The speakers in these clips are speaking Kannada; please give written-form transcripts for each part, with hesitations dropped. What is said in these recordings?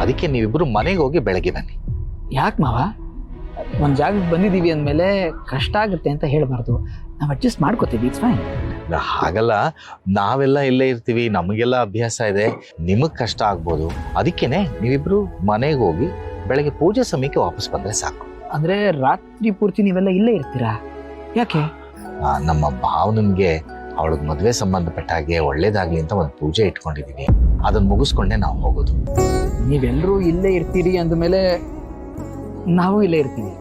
ಅದಕ್ಕೆ ನೀವಿಬ್ರು ಮನೆಗೆ ಹೋಗಿ ಬೆಳಗ್ಗೆ ಬನ್ನಿ. ಯಾಕೆ ಮಾವ, ಒಂದು ಜಾಗಕ್ಕೆ ಬಂದಿದ್ದೀವಿ ಅಂದಮೇಲೆ ಕಷ್ಟ ಆಗುತ್ತೆ ಅಂತ ಹೇಳಬಾರ್ದು. ನಾವು ಅಡ್ಜಸ್ಟ್ ಮಾಡ್ಕೋತೀವಿ, ಇಟ್ಸ್ ಫೈನ್. ಹಾಗಲ್ಲ, ನಾವೆಲ್ಲ ಇಲ್ಲೇ ಇರ್ತೀವಿ, ನಮಗೆಲ್ಲ ಅಭ್ಯಾಸ ಇದೆ, ನಿಮಗೆ ಕಷ್ಟ ಆಗ್ಬೋದು. ಅದಕ್ಕೇನೆ ನೀವಿಬ್ರು ಮನೆಗೆ ಹೋಗಿ ಬೆಳಗ್ಗೆ ಪೂಜೆ ಸಮಯಕ್ಕೆ ವಾಪಸ್ ಬಂದರೆ ಸಾಕು. ಅಂದರೆ ರಾತ್ರಿ ಪೂರ್ತಿ ನೀವೆಲ್ಲ ಇಲ್ಲೇ ಇರ್ತೀರಾ? ಯಾಕೆ? ನಮ್ಮ ಭಾವನಿಗೆ ಅವಳಿಗೆ ಮದುವೆ ಸಂಬಂಧಪಟ್ಟ ಹಾಗೆ ಒಳ್ಳೇದಾಗ್ಲಿ ಅಂತ ಒಂದು ಪೂಜೆ ಇಟ್ಕೊಂಡಿದೀವಿ. ಅದನ್ನ ಮುಗಿಸ್ಕೊಂಡೆ ನಾವು ಹೋಗೋದು. ನೀವೆಲ್ಲರೂ ಇಲ್ಲೇ ಇರ್ತೀರಿ ಅಂದಮೇಲೆ ನಾವು ಇಲ್ಲೇ ಇರ್ತೀವಿ.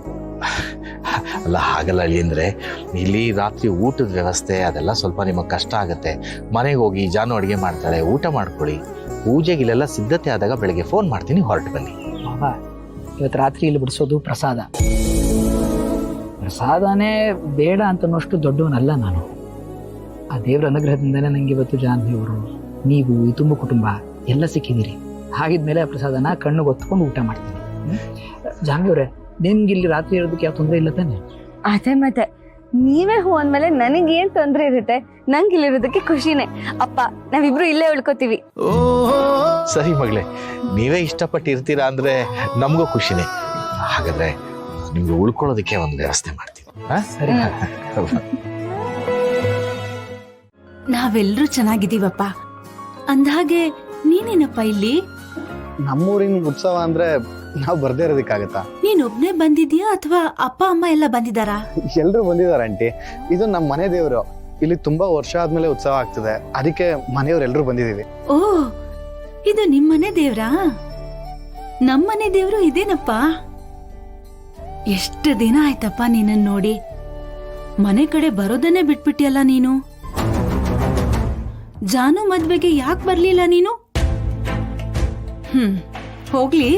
ಅಲ್ಲ, ಹಾಗಲ್ಲ ಅಂದ್ರೆ ಇಲ್ಲಿ ರಾತ್ರಿ ಊಟದ ವ್ಯವಸ್ಥೆ ಅದೆಲ್ಲ ಸ್ವಲ್ಪ ನಿಮಗೆ ಕಷ್ಟ ಆಗುತ್ತೆ. ಮನೆಗೆ ಹೋಗಿ ಜಾನು ಅಡುಗೆ ಮಾಡ್ತಾಳೆ, ಊಟ ಮಾಡ್ಕೊಳ್ಳಿ. ಪೂಜೆಗೆ ಇಲ್ಲೆಲ್ಲ ಸಿದ್ಧತೆ ಆದಾಗ ಬೆಳಗ್ಗೆ ಫೋನ್ ಮಾಡ್ತೀನಿ, ಹೊರಟು ಬನ್ನಿ. ಮಾವ, ಇವತ್ತು ರಾತ್ರಿ ಇಲ್ಲಿ ಬಿಡಿಸೋದು ಪ್ರಸಾದ. ಪ್ರಸಾದನೇ ಬೇಡ ಅಂತನೋಷ್ಟು ದೊಡ್ಡವನಲ್ಲ ನಾನು. ಆ ದೇವರ ಅನುಗ್ರಹದಿಂದನೇ ನಂಗೆ ಇವತ್ತು ಜಾನ್ವಿಯವರು, ನೀವು, ಈ ತುಂಬ ಕುಟುಂಬ ಎಲ್ಲ ಸಿಕ್ಕಿದ್ದೀರಿ. ಹಾಗಿದ್ಮೇಲೆ ಆ ಪ್ರಸಾದನ ಕಣ್ಣು ಹೊತ್ಕೊಂಡು ಊಟ ಮಾಡ್ತೀನಿ. ಜಾನ್ವಿಯವರೇ, ನಿಮ್ಗೆ ಇಲ್ಲಿ ರಾತ್ರಿ ಇರೋದಕ್ಕೆ ಯಾವ ತೊಂದರೆ ಇಲ್ಲ ತಾನೆ? ಅದೇ ಮತ್ತೆ ನೀವೇ ಹೂ ಅಂದ್ಮೇಲೆ ನನಗೆ ಏನ್ ತೊಂದ್ರೆ ಇರುತ್ತೆ? ನಂಗೆ ಇಲ್ಲಿರೋದಕ್ಕೆ ಖುಷಿನೇ. ಅಪ್ಪ, ನಾವಿಬ್ರು ಇಲ್ಲೇ ಉಳ್ಕೋತೀವಿ. ಸರಿ ಮಗಳೇ, ನೀವೇ ಇಷ್ಟಪಟ್ಟು ಇರ್ತೀರಾ ಅಂದ್ರೆ ನಮಗೂ ಖುಷಿನೇ. ಹಾಗಾದ್ರೆ ನಿಮ್ಗೆ ಉಳ್ಕೊಳ್ಳೋದಕ್ಕೆ ಒಂದು ವ್ಯವಸ್ಥೆ ಮಾಡ್ತೀನಿ. ಸರಿ. ನಾವೆಲ್ಲರೂ ಚೆನ್ನಾಗಿದ್ದೀವಪ್ಪ. ಅಂದಹಾಗೆ ನೀನೇನಪ್ಪ ಇಲ್ಲಿ? ನಮ್ಮೂರಿನ ಉತ್ಸವ ಅಂದ್ರೆ ನಾವು ಬರ್ದೇ ಇರೋದಕ್ಕಾಗತ್ತಾ? ನೀನೊಬ್ನೇ ಬಂದಿದ್ಯಾ ಅಥವಾ ಅಪ್ಪ ಅಮ್ಮ ಎಲ್ಲ ಬಂದಿದ್ದಾರಾ? ಎಲ್ರು ಬಂದಿದ್ದಾರೆ ಆಂಟಿ. ಇದು ನಮ್ಮ ಮನೆ ದೇವರು. ಇಲ್ಲಿ ತುಂಬಾ ವರ್ಷ ಆದ್ಮೇಲೆ ಉತ್ಸವ ಆಗ್ತದೆ, ಅದಕ್ಕೆ ಮನೆಯವ್ರೆಲ್ರು ಬಂದಿದೀವಿ. ಓ, ಇದು ನಿಮ್ಮನೆ ದೇವ್ರಾ? ನಮ್ಮನೆ ದೇವ್ರು ಇದೇನಪ್ಪ. ಎಷ್ಟು ದಿನ ಆಯ್ತಪ್ಪ ನಿನ್ನನ್ ನೋಡಿ. ಮನೆ ಕಡೆ ಬರೋದನ್ನೇ ಬಿಟ್ಬಿಟ್ಟಿಯಲ್ಲ ನೀನು. ಜಾನು ಮದ್ವೆಗೆ ಯಾಕೆ ಬರ್ಲಿಲ್ಲ ನೀನು? ಹೋಗ್ಲಿ,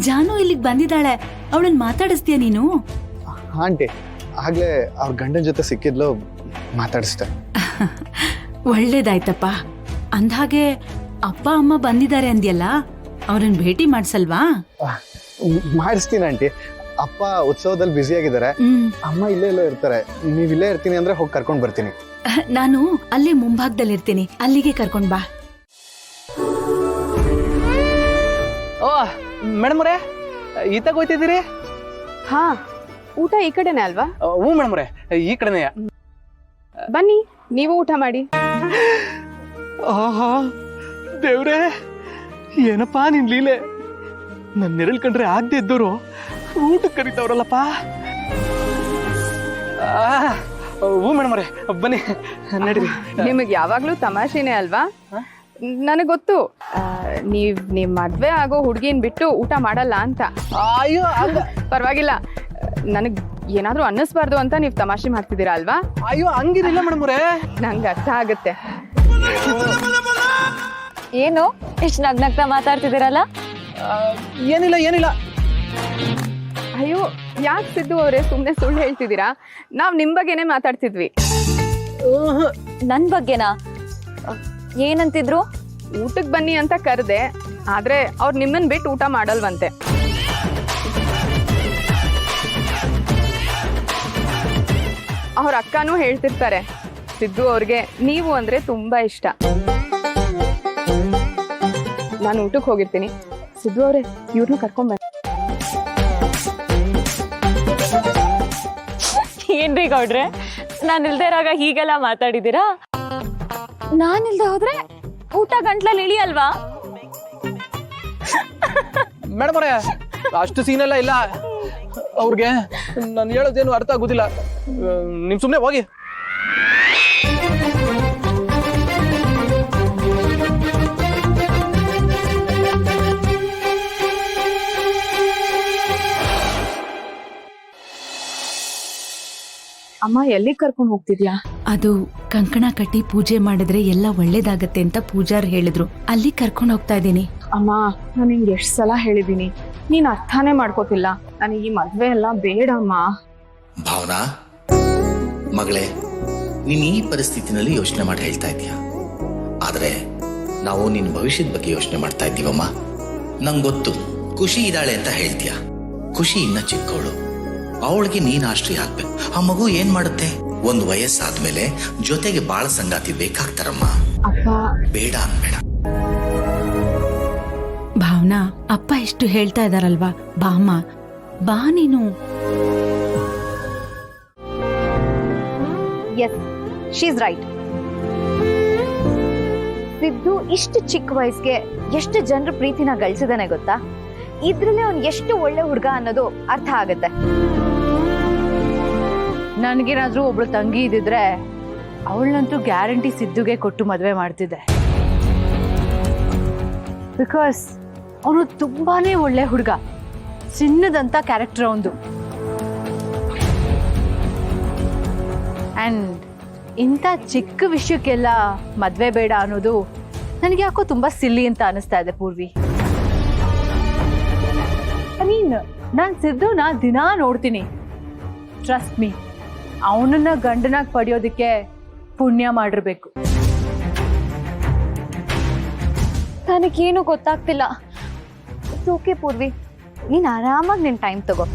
ಜಾನು ಇಲ್ಲಿಗೆ ಬಂದಿದ್ದಾಳೆ, ಅವಳನ್ನ ಮಾತಾಡಿಸ್ತೀಯ ನೀನು? ಆಂಟಿ, ಆಗ್ಲೇ ಅವ್ರ ಗಂಡನ ಜೊತೆ ಸಿಕ್ಕಿದ್ಲು, ಮಾತಾಡಿಸ್ದೆ. ಒಳ್ಳೇದಾಯ್ತಪ್ಪ. ಅಂದ್ಹಾಗೆ ಅಪ್ಪ ಅಮ್ಮ ಬಂದಿದ್ದಾರೆ ಅಂದ್ಯಲ್ಲ, ಅವ್ರನ್ನ ಭೇಟಿ ಮಾಡ್ಸಲ್ವಾ? ಮಾಡಿಸ್ತೀನಿ ಆಂಟಿ. ಅಪ್ಪ ಉತ್ಸವದಲ್ಲಿ ಬ್ಯುಸಿ ಆಗಿದ್ದಾರೆ, ಅಮ್ಮ ಇಲ್ಲೇ ಎಲ್ಲೋ ಇರ್ತಾರೆ. ನೀವ್ ಇಲ್ಲೇ ಇರ್ತೀನಿ ಅಂದ್ರೆ ಹೋಗಿ ಕರ್ಕೊಂಡ್ ಬರ್ತೀನಿ. ನಾನು ಅಲ್ಲೇ ಮುಂಭಾಗದಲ್ಲಿ ಇರ್ತೀನಿ, ಅಲ್ಲಿಗೆ ಕರ್ಕೊಂಡ್ ಬಾ. ಓ ಮೇಡಮ್ ಅವರೇ, ಈತಾಗ ಹೋಯ್ತಿದ್ದೀರಿ? ಹಾ, ಊಟ ಈ ಕಡೆನೇ ಅಲ್ವಾ? ಹ್ಞೂ ಮೇಡಮ್ ಅವರೇ, ಈ ಕಡೆನೇ. ಬನ್ನಿ, ನೀವು ಊಟ ಮಾಡಿ. ಆಹಾ ದೇವ್ರೇ, ಏನಪ್ಪಾ ನಿನ್ ಲೀಲೆ. ನನ್ನ ನೆರಳು ಕಂಡ್ರೆ ಆಗದೆ ಇದ್ದವರು ಊಟಕ್ಕೆ ಕರೀತಾವ್ರಲ್ಲಪ್ಪ. ಹ್ಞೂ ಮೇಡಮ್ ಅವರೇ, ಬನ್ನಿ ನಡೀರಿ. ನಿಮಗೆ ಯಾವಾಗ್ಲೂ ತಮಾಷೆನೇ ಅಲ್ವಾ? ನನಗೆ ಗೊತ್ತು, ನೀವ್ ಮದ್ವೆ ಆಗೋ ಹುಡ್ಗಿನ್ ಬಿಟ್ಟು ಊಟ ಮಾಡಲ್ಲ ಅಂತ. ಅಯ್ಯೋ, ಪರವಾಗಿಲ್ಲ, ನನಗ್ ಏನಾದ್ರೂ ಅನ್ನಿಸ್ಬಾರ್ದು ಅಂತ ನೀವ್ ತಮಾಷೆ ಮಾಡ್ತಿದ್ದೀರಾ ಅಲ್ವಾ? ಅಯ್ಯೋ ಹಂಗಿರಿಲ್ಲ ಮೇಡಮ್ ಅವರೇ, ನಂಗೆ ಅರ್ಥ ಆಗುತ್ತೆ. ಏನು ಇಷ್ಟು ನಗ್ನಗ್ತಾ ಮಾತಾಡ್ತಿದ್ದೀರಲ್ಲ? ಏನಿಲ್ಲ ಏನಿಲ್ಲ. ಅಯ್ಯೋ, ಯಾಕೆ ಸಿದ್ದು ಅವರೇ ಸುಮ್ನೆ ಸುಳ್ಳು ಹೇಳ್ತಿದ್ದೀರಾ? ನಾವ್ ನಿಮ್ ಬಗ್ಗೆನೇ ಮಾತಾಡ್ತಿದ್ವಿ. ನನ್ ಬಗ್ಗೆನಾ? ಏನಂತಿದ್ರು? ಊಟಕ್ ಬನ್ನಿ ಅಂತ ಕರೆದೆ, ಆದ್ರೆ ಅವ್ರು ನಿಮ್ಮನ್ ಬಿಟ್ಟು ಊಟ ಮಾಡಲ್ವಂತೆ. ಅವ್ರ ಅಕ್ಕನೂ ಹೇಳ್ತಿರ್ತಾರೆ, ಸಿದ್ದು ಅವ್ರಿಗೆ ನೀವು ಅಂದ್ರೆ ತುಂಬಾ ಇಷ್ಟ. ನಾನು ಊಟಕ್ಕೆ ಹೋಗಿರ್ತೀನಿ. ಸಿದ್ದು ಅವ್ರೆ, ಇವ್ರನ್ನೂ ಕರ್ಕೊಂಡ್ ಬನ್ನಿ. ಏನ್ರಿ ಗೌಡ್ರೆ, ನಾನು ಇಲ್ದೇ ಇರಾಗ ಹೀಗೆಲ್ಲ ಮಾತಾಡಿದ್ದೀರಾ? ನಾನಿಲ್ದೆ ಹೋದ್ರೆ ಊಟ ಗಂಟ್ಲಲ್ಲಿ ಇಳಿಯಲ್ವಾ? ಮೇಡಮ್ ಅವರೇ, ಅಷ್ಟು ಸೀನೆಲ್ಲ ಇಲ್ಲ ಅವ್ರಿಗೆ. ನಾನು ಹೇಳೋದೇನು ಅರ್ಥ ಆಗುದಿಲ್ಲ. ನಿಮ್ ಸುಮ್ನೆ ಹೋಗಿ. ಅಮ್ಮ, ಎಲ್ಲಿಗೆ ಕರ್ಕೊಂಡು ಹೋಗ್ತಿದ್ಯಾ? ಅದು ಕಂಕಣ ಕಟ್ಟಿ ಪೂಜೆ ಮಾಡಿದ್ರೆ ಎಲ್ಲ ಒಳ್ಳೇದಾಗತ್ತೆ ಅಂತ ಪೂಜಾರ್ ಹೇಳಿದ್ರು, ಅಲ್ಲಿ ಕರ್ಕೊಂಡು ಹೋಗ್ತಾ ಇದ್ದೀನಿ. ಅಮ್ಮ, ನಾನು ನಿಂಗೆ ಎಷ್ಟು ಸಲ ಹೇಳಿದ್ದೀನಿ, ನೀನ್ ಅರ್ಥನೇ ಮಾಡ್ಕೋತಿಲ್ಲ. ನನಗೆ ಈ ಮದ್ವೆ ಎಲ್ಲ ಬೇಡಮ್ಮ. ಭಾವನಾ ಮಗಳೇ, ನೀನ್ ಈ ಪರಿಸ್ಥಿತಿನಲ್ಲಿ ಯೋಚನೆ ಮಾಡಿ ಹೇಳ್ತಾ ಇದೀಯ. ಆದ್ರೆ ನಾವು ನಿನ್ನ ಭವಿಷ್ಯದ ಬಗ್ಗೆ ಯೋಚನೆ ಮಾಡ್ತಾ ಇದ್ದೀವಮ್ಮ. ನಂಗೆ ಗೊತ್ತು, ಖುಷಿ ಇದ್ದಾಳೆ ಅಂತ ಹೇಳ್ತೀಯ. ಖುಷಿ ಇನ್ನ ಚಿಕ್ಕವಳು, ಅವಳಿಗೆ ನೀನ್ ಆಶ್ರಯ ಆಗ್ಬೇಕು. ಆ ಮಗು ಏನ್ ಮಾಡುತ್ತೆ? ಒಂದು ವಯಸ್ಸಾದ್ಮೇಲೆ ಜೊತೆಗೆ ಬಾಳ ಸಂಗಾತಿ ಬೇಕಾಗ್ತಾರಮ್ಮ. ಅಪ್ಪ, ಬೇಡ ಅನ್ಬೇಡ. ಭಾವನಾ, ಅಪ್ಪ ಎಷ್ಟು ಹೇಳ್ತಾ ಇದಾರಲ್ವಾ, ಬಾಮ್ಮ, ಬಾ ನೀನು. S, she's right. ಸಿದ್ದು ಇಷ್ಟು ಚಿಕ್ಕ ವಯಸ್ಸಿಗೆ ಎಷ್ಟು ಜನರ ಪ್ರೀತಿನ ಗಳಿಸಿದಾನೆ ಗೊತ್ತಾ? ಇದ್ರಲ್ಲೇ ಅವ್ನು ಎಷ್ಟು ಒಳ್ಳೆ ಹುಡುಗ ಅನ್ನೋದು ಅರ್ಥ ಆಗತ್ತೆ. ನನ್ಗೇನಾದ್ರೂ ಒಬ್ಳು ತಂಗಿ ಇದ್ದಿದ್ರೆ ಅವಳನ್ನಂತೂ ಗ್ಯಾರಂಟಿ ಸಿದ್ದುಗೆ ಕೊಟ್ಟು ಮದ್ವೆ ಮಾಡ್ತಿದ್ದೆ. ಬಿಕಾಸ್ ಅವನು ತುಂಬಾನೇ ಒಳ್ಳೆ ಹುಡುಗ, ಚಿನ್ನದಂತ ಕ್ಯಾರೆಕ್ಟರ್ ಅವನು. ಅಂಡ್ ಇಂಥ ಚಿಕ್ಕ ವಿಷಯಕ್ಕೆಲ್ಲ ಮದ್ವೆ ಬೇಡ ಅನ್ನೋದು ನನಗೆ ಯಾಕೋ ತುಂಬಾ ಸಿಲ್ಲಿ ಅಂತ ಅನಿಸ್ತಾ ಇದೆ ಪೂರ್ವಿ. ನಾನ್ ಸಿದ್ದುನ ದಿನಾ ನೋಡ್ತೀನಿ. ಟ್ರಸ್ಟ್ ಮೀ, ಅವನನ್ನ ಗಂಡನಾಗ್ ಪಡೆಯೋದಕ್ಕೆ ಪುಣ್ಯ ಮಾಡಿರ್ಬೇಕು. ನನಗೇನು ಗೊತ್ತಾಗ್ತಿಲ್ಲ. ಓಕೆ ಪೂರ್ವಿ, ನೀನ್ ಆರಾಮಾಗಿ ನಿನ್ ಟೈಮ್ ತಗೋ,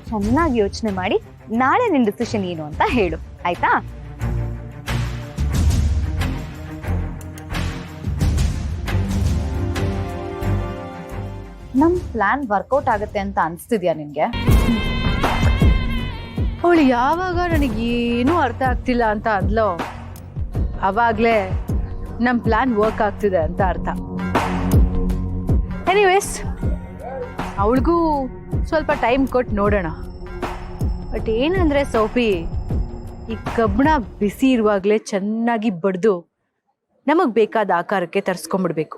ಚೆನ್ನಾಗಿ ಯೋಚನೆ ಮಾಡಿ ನಾಳೆ ನಿನ್ ಡಿಸಿಷನ್ ಏನು ಅಂತ ಹೇಳು, ಆಯ್ತಾ? ನಮ್ ಪ್ಲಾನ್ ವರ್ಕೌಟ್ ಆಗುತ್ತೆ ಅಂತ ಅನ್ಸ್ತಿದ್ಯಾ ನಿನ್ಗೆ? ಅವಳು ಯಾವಾಗ ನನಗೇನೂ ಅರ್ಥ ಆಗ್ತಿಲ್ಲ ಅಂತ ಅಂದ್ಲೋ ಅವಾಗ್ಲೇ ನಮ್ ಪ್ಲಾನ್ ವರ್ಕ್ ಆಗ್ತಿದೆ ಅಂತ ಅರ್ಥ. ಎನಿವೇಸ್, ಅವಳಿಗೂ ಸ್ವಲ್ಪ ಟೈಮ್ ಕೊಟ್ಟು ನೋಡೋಣ. ಬಟ್ ಏನಂದ್ರೆ ಸೋಫಿ, ಈ ಕಬ್ಬಣ ಬಿಸಿ ಇರುವಾಗಲೇ ಚೆನ್ನಾಗಿ ಬಡ್ದು ನಮಗ್ ಬೇಕಾದ ಆಕಾರಕ್ಕೆ ತರಿಸ್ಕೊಂಡ್ಬಿಡ್ಬೇಕು.